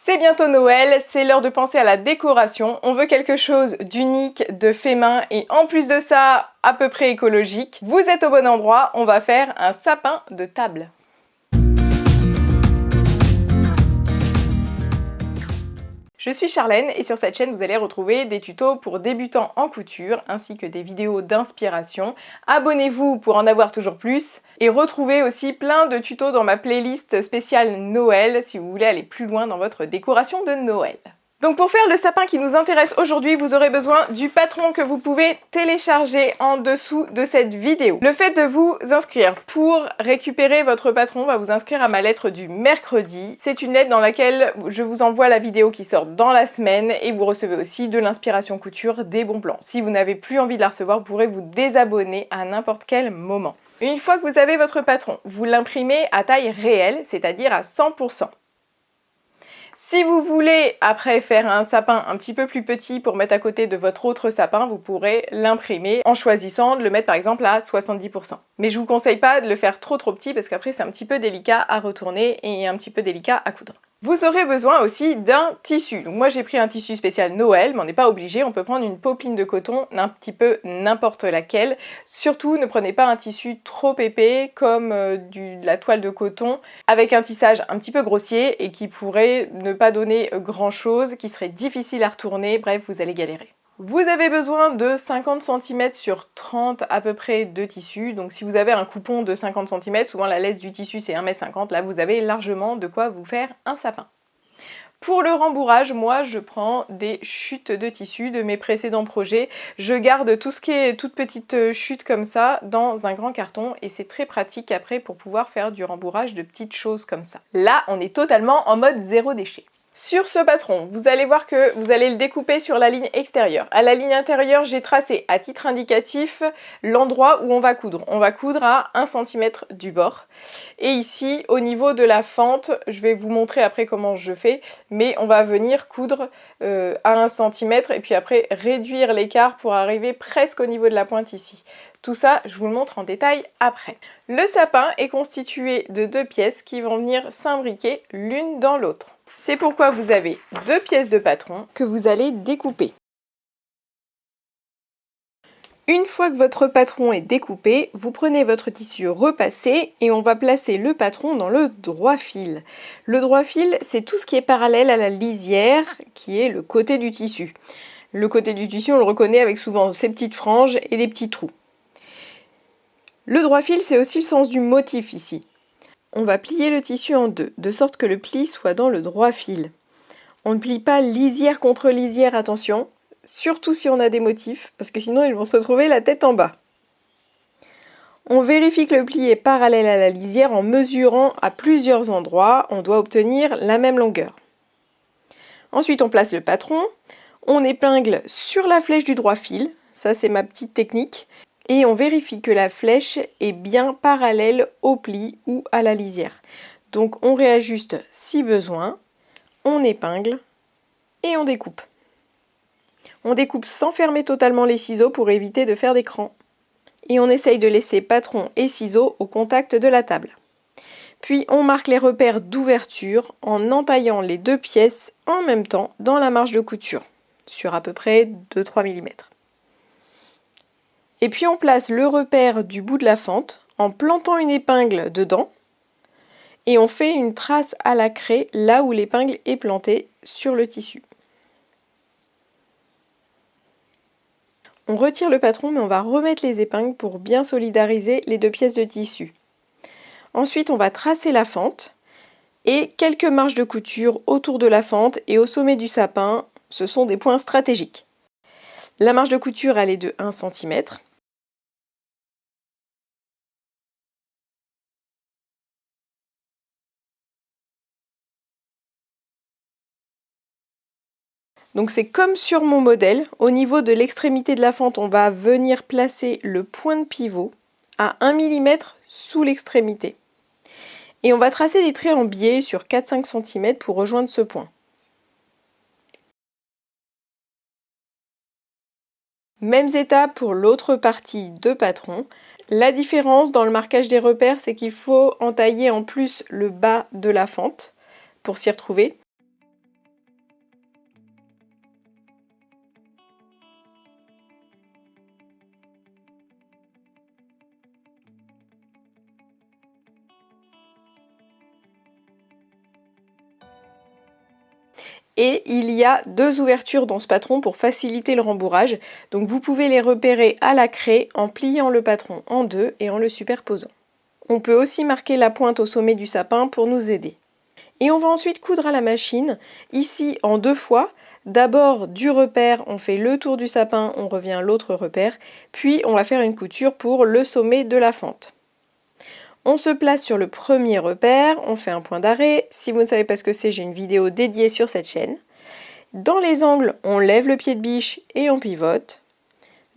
C'est bientôt Noël, c'est l'heure de penser à la décoration. On veut quelque chose d'unique, de fait main et en plus de ça, à peu près écologique. Vous êtes au bon endroit, on va faire un sapin de table. Je suis Charlène et sur cette chaîne vous allez retrouver des tutos pour débutants en couture ainsi que des vidéos d'inspiration. Abonnez-vous pour en avoir toujours plus et retrouvez aussi plein de tutos dans ma playlist spéciale Noël si vous voulez aller plus loin dans votre décoration de Noël. Donc pour faire le sapin qui nous intéresse aujourd'hui, vous aurez besoin du patron que vous pouvez télécharger en dessous de cette vidéo. Le fait de vous inscrire pour récupérer votre patron va vous inscrire à ma lettre du mercredi. C'est une lettre dans laquelle je vous envoie la vidéo qui sort dans la semaine et vous recevez aussi de l'inspiration couture, des bons plans. Si vous n'avez plus envie de la recevoir, vous pourrez vous désabonner à n'importe quel moment. Une fois que vous avez votre patron, vous l'imprimez à taille réelle, c'est-à-dire à 100%. Si vous voulez après faire un sapin un petit peu plus petit pour mettre à côté de votre autre sapin, vous pourrez l'imprimer en choisissant de le mettre par exemple à 70%. Mais je vous conseille pas de le faire trop petit parce qu'après c'est un petit peu délicat à retourner et un petit peu délicat à coudre. Vous aurez besoin aussi d'un tissu. Donc moi j'ai pris un tissu spécial Noël, mais on n'est pas obligé, on peut prendre une popeline de coton, un petit peu n'importe laquelle. Surtout ne prenez pas un tissu trop épais comme de la toile de coton avec un tissage un petit peu grossier et qui pourrait ne pas donner grand chose, qui serait difficile à retourner, bref vous allez galérer. Vous avez besoin de 50 cm sur 30 à peu près de tissu, donc si vous avez un coupon de 50 cm, souvent la laisse du tissu c'est 1,50 m, là vous avez largement de quoi vous faire un sapin. Pour le rembourrage, moi je prends des chutes de tissu de mes précédents projets. Je garde tout ce qui est toute petite chute comme ça dans un grand carton et c'est très pratique après pour pouvoir faire du rembourrage de petites choses comme ça. Là on est totalement en mode zéro déchet. Sur ce patron, vous allez voir que vous allez le découper sur la ligne extérieure. À la ligne intérieure, j'ai tracé à titre indicatif l'endroit où on va coudre. On va coudre à 1 cm du bord. Et ici, au niveau de la fente, je vais vous montrer après comment je fais, mais on va venir coudre à 1 cm et puis après réduire l'écart pour arriver presque au niveau de la pointe ici. Tout ça, je vous le montre en détail après. Le sapin est constitué de 2 pièces qui vont venir s'imbriquer l'une dans l'autre. C'est pourquoi vous avez 2 pièces de patron que vous allez découper. Une fois que votre patron est découpé, vous prenez votre tissu repassé et on va placer le patron dans le droit fil. Le droit fil, c'est tout ce qui est parallèle à la lisière, qui est le côté du tissu. Le côté du tissu, on le reconnaît avec souvent ces petites franges et des petits trous. Le droit fil, c'est aussi le sens du motif ici. On va plier le tissu en deux, de sorte que le pli soit dans le droit fil. On ne plie pas lisière contre lisière, attention, surtout si on a des motifs, parce que sinon ils vont se retrouver la tête en bas. On vérifie que le pli est parallèle à la lisière en mesurant à plusieurs endroits, on doit obtenir la même longueur. Ensuite on place le patron, on épingle sur la flèche du droit fil, ça c'est ma petite technique, et on vérifie que la flèche est bien parallèle au pli ou à la lisière. Donc on réajuste si besoin, on épingle et on découpe. On découpe sans fermer totalement les ciseaux pour éviter de faire des crans. Et on essaye de laisser patron et ciseaux au contact de la table. Puis on marque les repères d'ouverture en entaillant les 2 pièces en même temps dans la marge de couture, sur à peu près 2-3 mm. Et puis on place le repère du bout de la fente en plantant une épingle dedans et on fait une trace à la craie là où l'épingle est plantée sur le tissu. On retire le patron mais on va remettre les épingles pour bien solidariser les 2 pièces de tissu. Ensuite on va tracer la fente et quelques marges de couture autour de la fente et au sommet du sapin, ce sont des points stratégiques. La marge de couture elle est de 1 cm. Donc c'est comme sur mon modèle, au niveau de l'extrémité de la fente, on va venir placer le point de pivot à 1 mm sous l'extrémité. Et on va tracer des traits en biais sur 4-5 cm pour rejoindre ce point. Mêmes étapes pour l'autre partie de patron. La différence dans le marquage des repères, c'est qu'il faut entailler en plus le bas de la fente pour s'y retrouver. et il y a 2 ouvertures dans ce patron pour faciliter le rembourrage. Donc vous pouvez les repérer à la craie en pliant le patron en 2 et en le superposant. On peut aussi marquer la pointe au sommet du sapin pour nous aider. Et on va ensuite coudre à la machine, ici en 2 fois. D'abord du repère, on fait le tour du sapin, on revient à l'autre repère, puis on va faire une couture pour le sommet de la fente. On se place sur le premier repère, on fait un point d'arrêt. Si vous ne savez pas ce que c'est, j'ai une vidéo dédiée sur cette chaîne. Dans les angles, on lève le pied de biche et on pivote.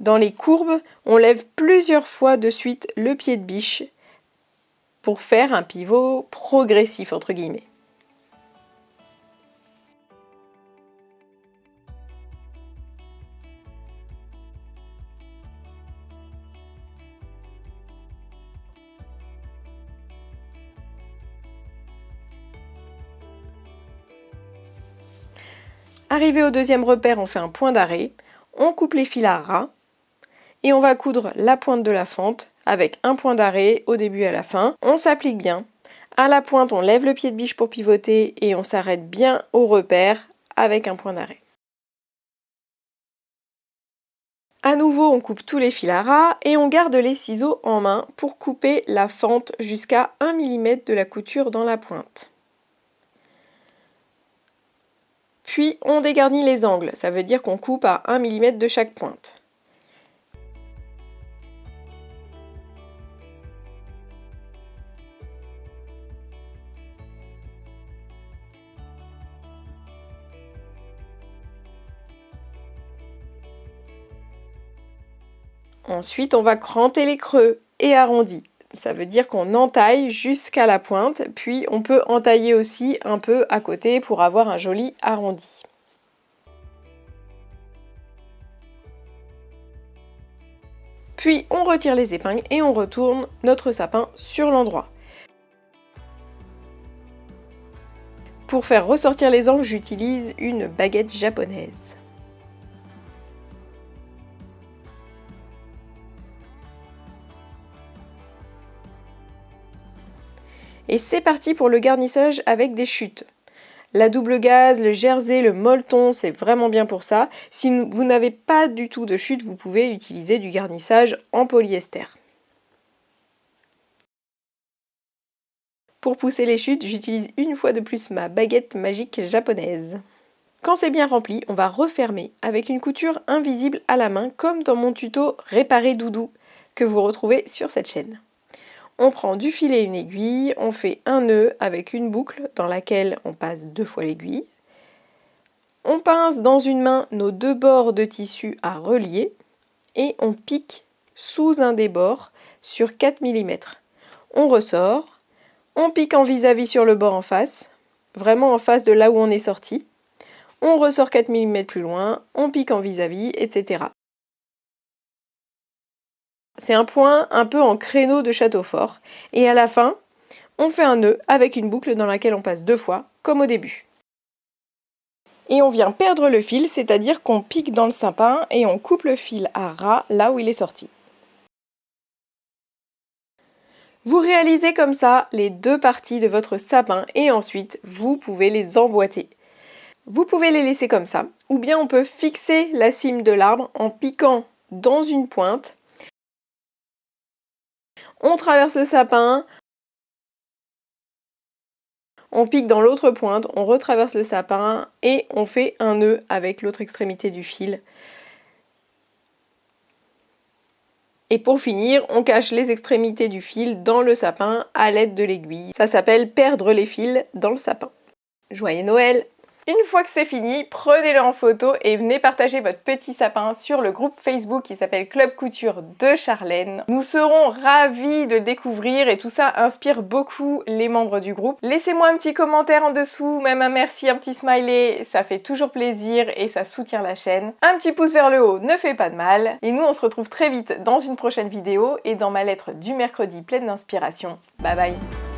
Dans les courbes, on lève plusieurs fois de suite le pied de biche pour faire un pivot progressif entre guillemets. Arrivé au deuxième repère, on fait un point d'arrêt, on coupe les fils à ras et on va coudre la pointe de la fente avec un point d'arrêt au début et à la fin. On s'applique bien. À la pointe, on lève le pied de biche pour pivoter et on s'arrête bien au repère avec un point d'arrêt. À nouveau, on coupe tous les fils à ras et on garde les ciseaux en main pour couper la fente jusqu'à 1 mm de la couture dans la pointe. Puis on dégarnit les angles, ça veut dire qu'on coupe à 1 mm de chaque pointe. Ensuite, on va cranter les creux et arrondis. Ça veut dire qu'on entaille jusqu'à la pointe, puis on peut entailler aussi un peu à côté pour avoir un joli arrondi. Puis on retire les épingles et on retourne notre sapin sur l'endroit. Pour faire ressortir les angles, j'utilise une baguette japonaise. Et c'est parti pour le garnissage avec des chutes. La double gaze, le jersey, le molleton, c'est vraiment bien pour ça. Si vous n'avez pas du tout de chute, vous pouvez utiliser du garnissage en polyester. Pour pousser les chutes, j'utilise une fois de plus ma baguette magique japonaise. Quand c'est bien rempli, on va refermer avec une couture invisible à la main, comme dans mon tuto Réparer Doudou, que vous retrouvez sur cette chaîne. On prend du fil et une aiguille, on fait un nœud avec une boucle dans laquelle on passe 2 fois l'aiguille. On pince dans une main nos 2 bords de tissu à relier et on pique sous un des bords sur 4 mm. On ressort, on pique en vis-à-vis sur le bord en face, vraiment en face de là où on est sorti. On ressort 4 mm plus loin, on pique en vis-à-vis, etc. C'est un point un peu en créneau de château fort. Et à la fin, on fait un nœud avec une boucle dans laquelle on passe 2 fois, comme au début. Et on vient perdre le fil, c'est-à-dire qu'on pique dans le sapin et on coupe le fil à ras là où il est sorti. Vous réalisez comme ça les 2 parties de votre sapin et ensuite vous pouvez les emboîter. Vous pouvez les laisser comme ça, ou bien on peut fixer la cime de l'arbre en piquant dans une pointe. On traverse le sapin, on pique dans l'autre pointe, on retraverse le sapin et on fait un nœud avec l'autre extrémité du fil. Et pour finir, on cache les extrémités du fil dans le sapin à l'aide de l'aiguille. Ça s'appelle perdre les fils dans le sapin. Joyeux Noël! Une fois que c'est fini, prenez-le en photo et venez partager votre petit sapin sur le groupe Facebook qui s'appelle Club Couture de Charlène. Nous serons ravis de le découvrir et tout ça inspire beaucoup les membres du groupe. Laissez-moi un petit commentaire en dessous, même un merci, un petit smiley, ça fait toujours plaisir et ça soutient la chaîne. Un petit pouce vers le haut ne fait pas de mal. Et nous on se retrouve très vite dans une prochaine vidéo et dans ma lettre du mercredi pleine d'inspiration. Bye bye!